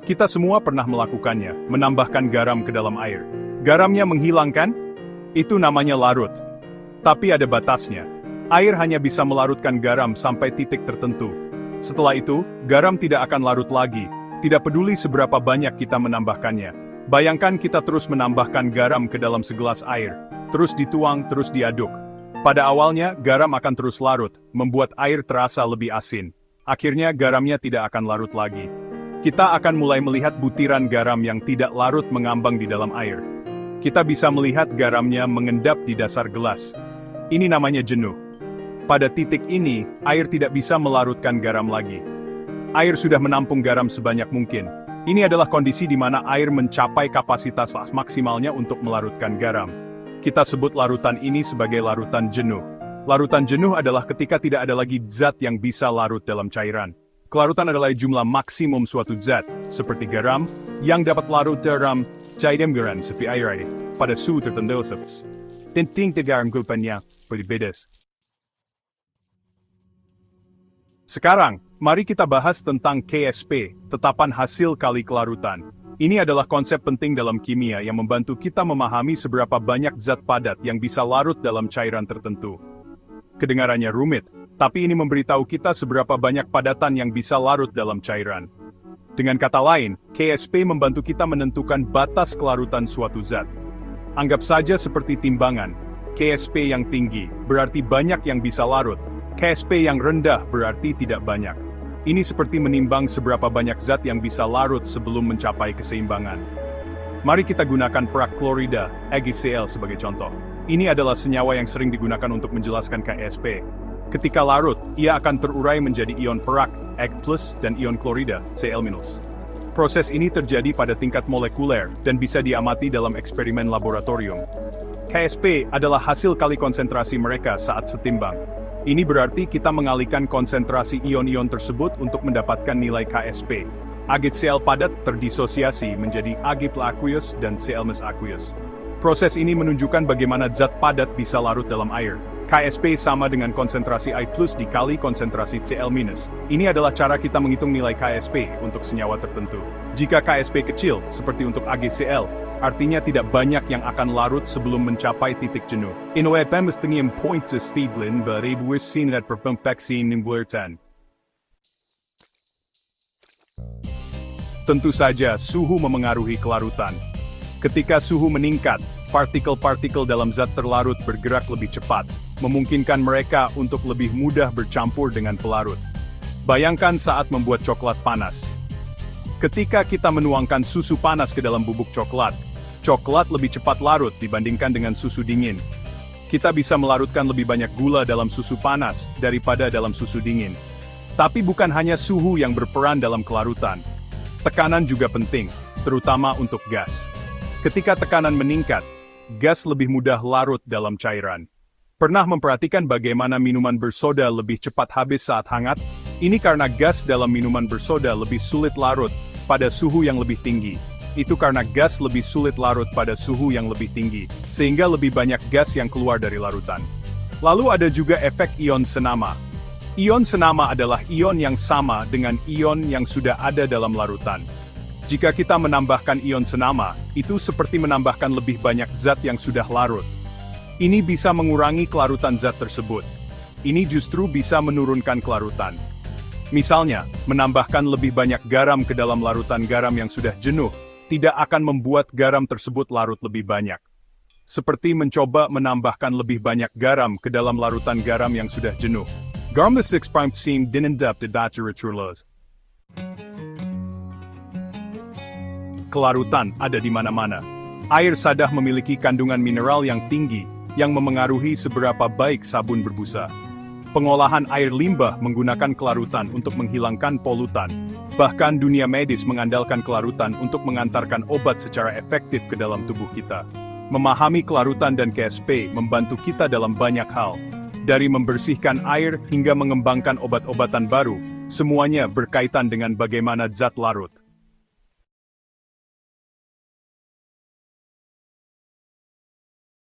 Kita semua pernah melakukannya, menambahkan garam ke dalam air. Garamnya menghilangkan? Itu namanya larut. Tapi ada batasnya. Air hanya bisa melarutkan garam sampai titik tertentu. Setelah itu, garam tidak akan larut lagi, tidak peduli seberapa banyak kita menambahkannya. Bayangkan kita terus menambahkan garam ke dalam segelas air, terus dituang, terus diaduk. Pada awalnya, garam akan terus larut, membuat air terasa lebih asin. Akhirnya garamnya tidak akan larut lagi. Kita akan mulai melihat butiran garam yang tidak larut mengambang di dalam air. Kita bisa melihat garamnya mengendap di dasar gelas. Ini namanya jenuh. Pada titik ini, air tidak bisa melarutkan garam lagi. Air sudah menampung garam sebanyak mungkin. Ini adalah kondisi di mana air mencapai kapasitas maksimalnya untuk melarutkan garam. Kita sebut larutan ini sebagai larutan jenuh. Larutan jenuh adalah ketika tidak ada lagi zat yang bisa larut dalam cairan. Kelarutan adalah jumlah maksimum suatu zat, seperti garam, yang dapat larut dalam cairan garam seperti air pada suhu tertentu. Tingkat garam grupnya berbeda. Sekarang, mari kita bahas tentang KSP, tetapan hasil kali kelarutan. Ini adalah konsep penting dalam kimia yang membantu kita memahami seberapa banyak zat padat yang bisa larut dalam cairan tertentu. Kedengarannya rumit, tapi ini memberitahu kita seberapa banyak padatan yang bisa larut dalam cairan. Dengan kata lain, KSP membantu kita menentukan batas kelarutan suatu zat. Anggap saja seperti timbangan. KSP yang tinggi berarti banyak yang bisa larut. KSP yang rendah berarti tidak banyak. Ini seperti menimbang seberapa banyak zat yang bisa larut sebelum mencapai keseimbangan. Mari kita gunakan perak klorida, AgCl sebagai contoh. Ini adalah senyawa yang sering digunakan untuk menjelaskan KSP. Ketika larut, ia akan terurai menjadi ion perak, Ag+, dan ion klorida, Cl-. Proses ini terjadi pada tingkat molekuler dan bisa diamati dalam eksperimen laboratorium. KSP adalah hasil kali konsentrasi mereka saat setimbang. Ini berarti kita mengalihkan konsentrasi ion-ion tersebut untuk mendapatkan nilai KSP. AgCl padat terdisosiasi menjadi Ag+ aqueous dan Cl- aqueous. Proses ini menunjukkan bagaimana zat padat bisa larut dalam air. KSP sama dengan konsentrasi I+ dikali konsentrasi Cl-. Ini adalah cara kita menghitung nilai KSP untuk senyawa tertentu. Jika KSP kecil, seperti untuk AgCl, artinya tidak banyak yang akan larut sebelum mencapai titik jenuh. Inowetbamestingium pointus feeblin berebuisin at perfumpexiin nimbuertan. Tentu saja, suhu memengaruhi kelarutan. Ketika suhu meningkat, partikel-partikel dalam zat terlarut bergerak lebih cepat, memungkinkan mereka untuk lebih mudah bercampur dengan pelarut. Bayangkan saat membuat coklat panas. Ketika kita menuangkan susu panas ke dalam bubuk coklat, coklat lebih cepat larut dibandingkan dengan susu dingin. Kita bisa melarutkan lebih banyak gula dalam susu panas daripada dalam susu dingin. Tapi bukan hanya suhu yang berperan dalam kelarutan. Tekanan juga penting, terutama untuk gas. Ketika tekanan meningkat, gas lebih mudah larut dalam cairan. Pernah memperhatikan bagaimana minuman bersoda lebih cepat habis saat hangat? Ini karena gas dalam minuman bersoda lebih sulit larut pada suhu yang lebih tinggi. Itu karena gas lebih sulit larut pada suhu yang lebih tinggi, sehingga lebih banyak gas yang keluar dari larutan. Lalu ada juga efek ion senama. Ion senama adalah ion yang sama dengan ion yang sudah ada dalam larutan. Jika kita menambahkan ion senama, itu seperti menambahkan lebih banyak zat yang sudah larut. Ini bisa mengurangi kelarutan zat tersebut. Ini justru bisa menurunkan kelarutan. Misalnya, menambahkan lebih banyak garam ke dalam larutan garam yang sudah jenuh, tidak akan membuat garam tersebut larut lebih banyak. Seperti mencoba menambahkan lebih banyak garam ke dalam larutan garam yang sudah jenuh. Garam the 6' seem dinendap de dacheritrulos. Kelarutan ada di mana-mana. Air sadah memiliki kandungan mineral yang tinggi, yang memengaruhi seberapa baik sabun berbusa. Pengolahan air limbah menggunakan kelarutan untuk menghilangkan polutan. Bahkan dunia medis mengandalkan kelarutan untuk mengantarkan obat secara efektif ke dalam tubuh kita. Memahami kelarutan dan KSP membantu kita dalam banyak hal. Dari membersihkan air hingga mengembangkan obat-obatan baru, semuanya berkaitan dengan bagaimana zat larut.